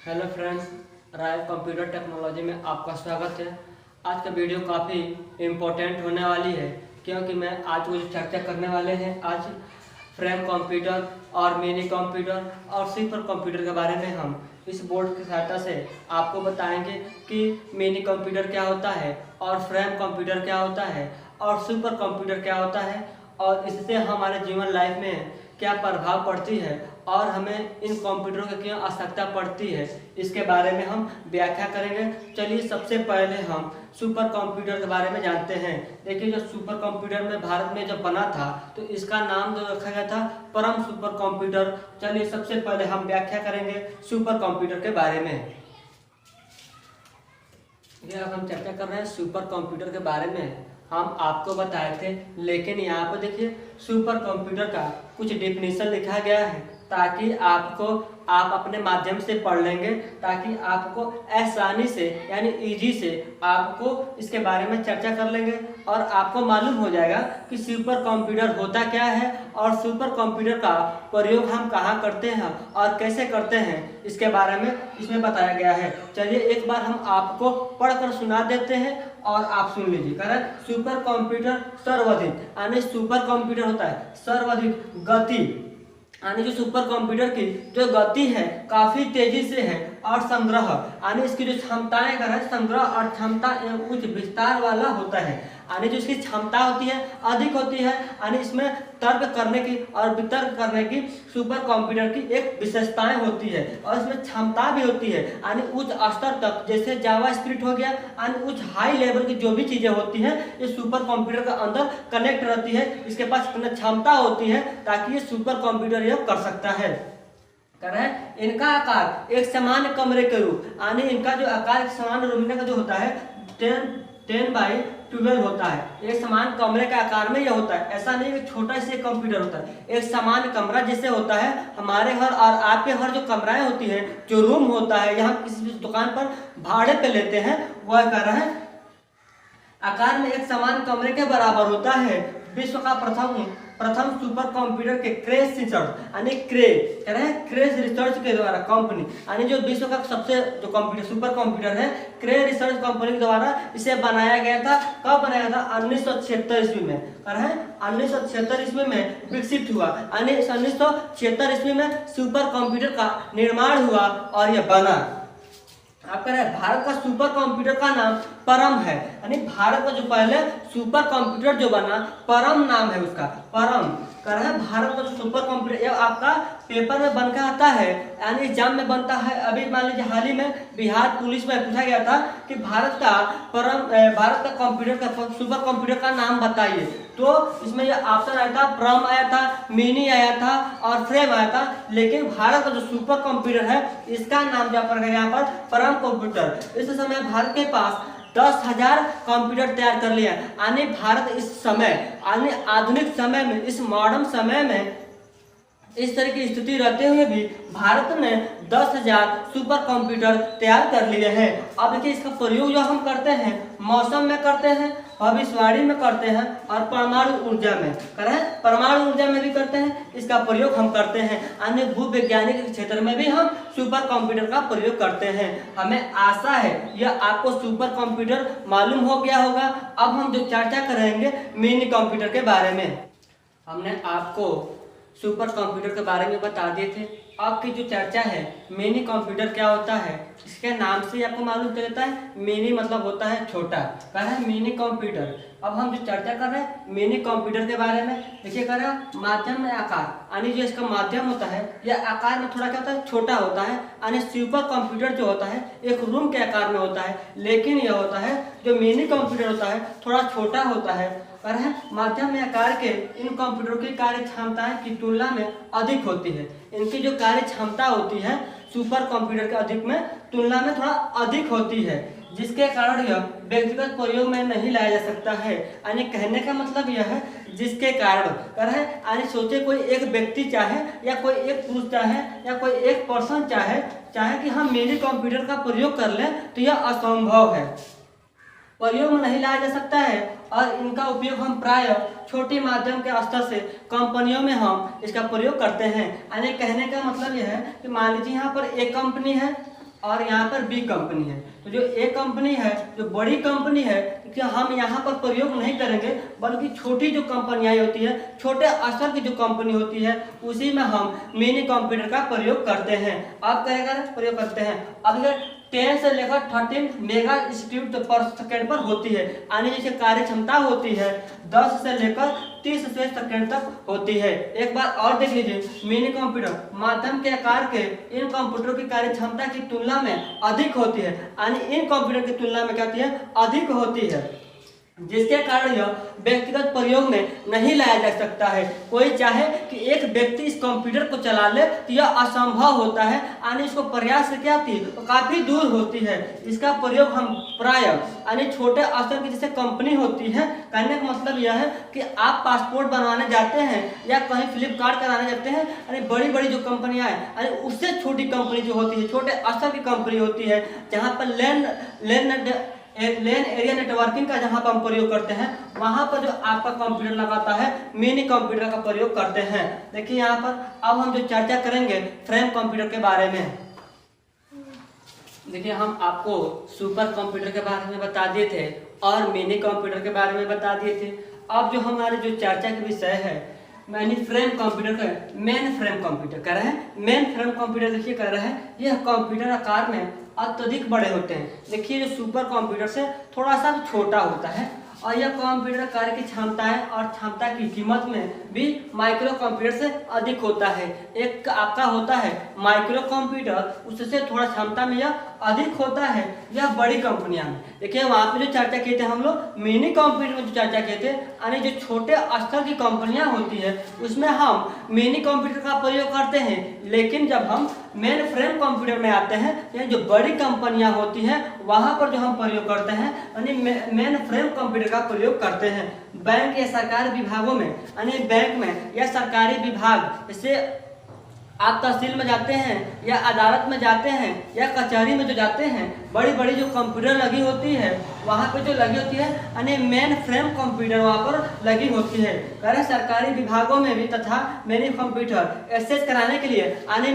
Hello friends, राय computer technology में आपका स्वागत है। आज का वीडियो काफ़ी इम्पोर्टेंट होने वाली है क्योंकि मैं आज वो जो चर्चा करने वाले हैं आज फ्रेम कंप्यूटर और मिनी कंप्यूटर और सुपर कंप्यूटर के बारे में हम इस बोर्ड की सहायता से आपको बताएंगे कि मिनी कंप्यूटर क्या होता है और फ्रेम कंप्यूटर क्या होता है और सुपर कंप्यूटर क्या होता है और इससे हमारे जीवन लाइफ में क्या प्रभाव पड़ती है और हमें इन कंप्यूटरों की क्यों आवश्यकता पड़ती है, इसके बारे में हम व्याख्या करेंगे। चलिए सबसे पहले हम सुपर कंप्यूटर के बारे में जानते हैं। देखिए, जो सुपर कंप्यूटर में भारत में जब बना था तो इसका नाम जो रखा गया था परम सुपर कंप्यूटर। चलिए सबसे पहले हम व्याख्या करेंगे सुपर कंप्यूटर के बारे में। ये अब हम चर्चा कर रहे हैं सुपर कंप्यूटर के बारे में। हम आपको बताए थे, लेकिन यहाँ पर देखिए सुपर कंप्यूटर का कुछ डेफिनेशन लिखा गया है ताकि आप अपने माध्यम से पढ़ लेंगे, ताकि आपको आसानी से यानी इजी से आपको इसके बारे में चर्चा कर लेंगे और आपको मालूम हो जाएगा कि सुपर कंप्यूटर होता क्या है और सुपर कंप्यूटर का प्रयोग हम कहाँ करते हैं और कैसे करते हैं, इसके बारे में इसमें बताया गया है। चलिए एक बार हम आपको पढ़कर सुना देते हैं और आप सुन लीजिए। कारण सुपर कंप्यूटर सर्वाधिक यानी सुपर कंप्यूटर होता है सर्वाधिक गति यानी जो सुपर कंप्यूटर की जो गति है काफी तेजी से है और संग्रह यानी इसकी जो क्षमताएं है संग्रह और क्षमता उच्च विस्तार वाला होता है यानी जो इसकी क्षमता होती है अधिक होती है यानी इसमें तर्क करने की और वितर्क करने की सुपर कंप्यूटर की एक विशेषताएं होती है और इसमें क्षमता भी होती है यानी उच्च स्तर तक, जैसे जावा स्क्रिप्ट हो गया यानी उच्च हाई लेवल की जो भी चीजें होती हैं ये सुपर कंप्यूटर के अंदर कनेक्ट रहती है। इसके पास क्षमता होती है ताकि ये सुपर कंप्यूटर यह कर सकता है। इनका आकार एक सामान्य कमरे के रूप यानी इनका जो आकार एक सामान्य रूम का जो होता है 10x12 होता है। एक समान कमरे के आकार में यह होता है, ऐसा नहीं कि छोटा से कंप्यूटर होता है। एक सामान्य कमरा जैसे होता है हमारे घर और आपके घर जो कमराएं होती है जो रूम होता है, यहाँ किसी भी दुकान पर भाड़े पे लेते हैं, वह कर रहा है आकार में एक समान कमरे के बराबर होता है। विश्व का प्रथम सुपर कंप्यूटर के क्रेज रिसर्च यानी क्रेज रिसर्च के द्वारा कंपनी यानी जो विश्व का सबसे जो कंप्यूटर सुपर कंप्यूटर है क्रेज रिसर्च कंपनी के द्वारा इसे बनाया गया था। कब बनाया था? 1976 ईस्वी में। 1976 ईस्वी में विकसित हुआ यानी 1976 ईस्वी में सुपर कंप्यूटर का निर्माण हुआ और यह बना। आपका भारत का सुपर कंप्यूटर का नाम परम है यानी भारत का जो पहले सुपर कंप्यूटर जो बना परम नाम है उसका, परम कर है भारत का जो सुपर कंप्यूटर। ये आपका पेपर में बनकर आता है यानी एग्जाम में बनता है। अभी मान लीजिए हाल ही में बिहार पुलिस में पूछा गया था कि भारत का कंप्यूटर का सुपर कंप्यूटर का नाम बताइए, तो इसमें ये ऑप्शन आया था परम आया था, मिनी आया था और फ्रेम आया था। लेकिन भारत का जो सुपर कंप्यूटर है इसका नाम जो पर यहाँ पर परम कंप्यूटर। इस समय भारत के पास 10,000 कंप्यूटर तैयार कर लिया यानी भारत इस समय यानी आधुनिक समय में इस मॉडर्न समय में इस तरह की स्थिति रहते हुए भी भारत ने 10,000 सुपर कंप्यूटर तैयार कर लिए हैं। अब देखिए इसका प्रयोग जो हम करते हैं मौसम में करते हैं, भविष्यवाणी में करते हैं और परमाणु ऊर्जा में परमाणु ऊर्जा में भी करते हैं। इसका प्रयोग हम करते हैं अन्य भूवैज्ञानिक क्षेत्र में भी हम सुपर कंप्यूटर का प्रयोग करते हैं। हमें आशा है यह आपको सुपर कंप्यूटर मालूम हो गया होगा। अब हम जो चर्चा करेंगे मिनी कंप्यूटर के बारे में। हमने आपको सुपर कंप्यूटर के बारे में बता दिए थे। आपकी जो चर्चा है मिनी कंप्यूटर क्या होता है, इसके नाम से आपको मालूम चलता है मिनी मतलब होता है छोटा, कह रहा है मिनी कंप्यूटर। अब हम जो चर्चा कर रहे हैं मिनी कंप्यूटर के बारे में, देखिए कह रहा है माध्यम में आकार यानी जो इसका माध्यम होता है यह आकार में थोड़ा क्या होता है छोटा होता है यानी सुपर कंप्यूटर जो होता है एक रूम के आकार में होता है, लेकिन यह होता है जो मिनी कंप्यूटर होता है थोड़ा छोटा होता है। पर है माध्यम में आकार के इन कंप्यूटरों की कार्य क्षमताएं की तुलना में अधिक होती है। इनकी जो कार्य क्षमता होती है सुपर कंप्यूटर के अधिक में तुलना में थोड़ा अधिक होती है, जिसके कारण यह व्यक्तिगत प्रयोग में नहीं लाया जा सकता है। यानी कहने का मतलब यह है जिसके कारण कर है यानी सोचे कोई एक व्यक्ति चाहे या कोई एक पुरुष चाहे या कोई एक पर्सन चाहे कि हम मिनी कंप्यूटर का प्रयोग कर लें तो यह असंभव है, प्रयोग में नहीं लाया जा सकता है। और इनका उपयोग हम प्राय छोटी माध्यम के स्तर से कंपनियों में हम इसका प्रयोग करते हैं। यानी कहने का मतलब यह है कि मान लीजिए यहाँ पर एक कंपनी है और यहाँ पर बी कंपनी है। तो जो ए कंपनी है, जो बड़ी कंपनी है, कि हम यहाँ पर प्रयोग नहीं करेंगे, बल्कि छोटी जो कंपनियाँ होती है, छोटे स्तर की जो कंपनी होती है, उसी में हम मिनी कंप्यूटर का प्रयोग करते हैं। अब क्या प्रयोग करते हैं, अब 10 से लेकर 13 मेगा इंस्टीट्यूट पर सेकेंड पर होती है, यानी जैसे कार्य क्षमता होती है 10 से लेकर 30 सेकंड तक होती है। एक बार और देख लीजिए, मिनी कंप्यूटर माध्यम के आकार के इन कंप्यूटर की कार्य क्षमता की तुलना में अधिक होती है, यानी इन कंप्यूटर की तुलना में क्या होती है, अधिक होती है, जिसके कारण यह व्यक्तिगत प्रयोग में नहीं लाया जा सकता है। कोई चाहे कि एक व्यक्ति इस कंप्यूटर को चला ले तो यह असंभव होता है, यानी इसको प्रयास क्या होती है तो काफ़ी दूर होती है। इसका प्रयोग हम प्राय यानी छोटे स्तर की जैसे कंपनी होती है, कहने का मतलब यह है कि आप पासपोर्ट बनवाने जाते हैं या कहीं फ्लिपकार्ट कराने जाते हैं, यानी बड़ी बड़ी जो कंपनियाँ हैं, यानी उससे छोटी कंपनी जो होती है, छोटे स्तर की कंपनी होती है, जहाँ पर लेन एरिया नेटवर्किंग का जहां पर हम प्रयोग करते हैं, वहां पर जो आपका कंप्यूटर लगाता है मिनी कंप्यूटर का प्रयोग करते हैं। देखिए यहाँ पर अब हम जो चर्चा करेंगे फ्रेम कंप्यूटर के बारे में। देखिए हम आपको सुपर कंप्यूटर के बारे में बता दिए थे और मिनी कंप्यूटर के बारे में बता दिए थे। अब जो हमारे जो चर्चा के विषय है मैनी फ्रेम कंप्यूटर का, मेन फ्रेम कंप्यूटर कर रहे हैं। मेन फ्रेम कंप्यूटर देखिए कर रहे हैं, यह कंप्यूटर आकार में अत्यधिक बड़े होते हैं। देखिए जो सुपर कंप्यूटर से थोड़ा सा छोटा होता है और यह कंप्यूटर कार्य की क्षमताएं और क्षमता की कीमत में भी माइक्रो कंप्यूटर से अधिक होता है। एक आपका होता है माइक्रो कंप्यूटर, उससे थोड़ा क्षमता में यह अधिक होता है, यह बड़ी कंपनियां में। देखिए वहाँ पे जो चर्चा किए थे हम लोग मिनी कंप्यूटर में जो चर्चा किए थे, यानी जो छोटे स्तर की कंपनियां होती है उसमें हम मिनी कंप्यूटर का प्रयोग करते हैं, लेकिन जब हम मेन फ्रेम कंप्यूटर में आते हैं, यानी जो बड़ी कंपनियां होती हैं वहाँ पर जो हम प्रयोग करते हैं यानी मेन फ्रेम कंप्यूटर का प्रयोग करते हैं। बैंक या सरकारी विभागों में, यानी बैंक में या सरकारी विभाग, जैसे आप तहसील में जाते हैं या अदालत में जाते हैं या कचहरी में जो जाते हैं, बड़ी बड़ी जो कंप्यूटर लगी होती है वहाँ पे जो लगी होती है यानी मेन फ्रेम कंप्यूटर वहाँ पर लगी होती है। करें सरकारी विभागों में भी तथा मेनी कंप्यूटर एक्सेस कराने के लिए यानी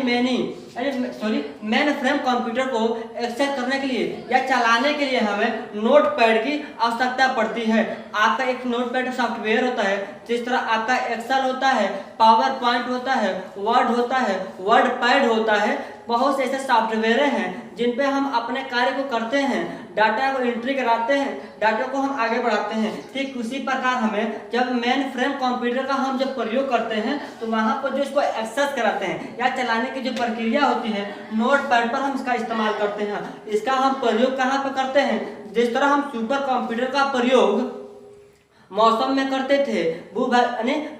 मेन फ्रेम कंप्यूटर को एक्सेस करने के लिए या चलाने के लिए हमें नोट पैड की आवश्यकता पड़ती है। आपका एक नोट पैड सॉफ्टवेयर होता है, जिस तरह आपका एक्सेल होता है, पावर पॉइंट होता है, वर्ड होता है, वर्ड पैड होता है, बहुत से ऐसे सॉफ्टवेयर हैं जिन पे हम अपने कार्य को करते हैं, डाटा को एंट्री कराते हैं, डाटा को हम आगे बढ़ाते हैं। ठीक उसी प्रकार हमें जब मेन फ्रेम कंप्यूटर का हम जब प्रयोग करते हैं तो वहाँ पर जो इसको एक्सेस कराते हैं या चलाने की जो प्रक्रिया होती है नोट पैड पर हम इसका इस्तेमाल करते हैं। इसका हम प्रयोग कहाँ पर करते हैं, जिस तरह हम सुपर कंप्यूटर का प्रयोग मौसम में करते थे,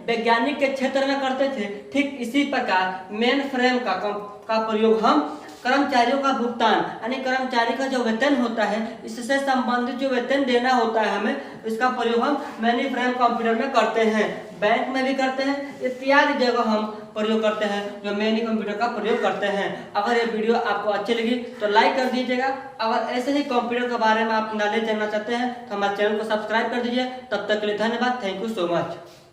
वैज्ञानिक के क्षेत्र में करते थे, ठीक इसी प्रकार मेन फ्रेम का प्रयोग हम कर्मचारियों का भुगतान यानी कर्मचारी का जो वेतन होता है, इससे संबंधित जो वेतन देना होता है हमें, इसका प्रयोग हम मेनी फ्रेम कंप्यूटर में करते हैं। बैंक में भी करते हैं, इत्यादि जगह हम प्रयोग करते हैं जो मेनी कंप्यूटर का प्रयोग करते हैं। अगर ये वीडियो आपको अच्छी लगी तो लाइक कर दीजिएगा। अगर ऐसे ही कंप्यूटर के बारे में आप नॉलेज जानना चाहते हैं तो हमारे चैनल को सब्सक्राइब कर दीजिए। तब तक के लिए धन्यवाद। Thank you so much.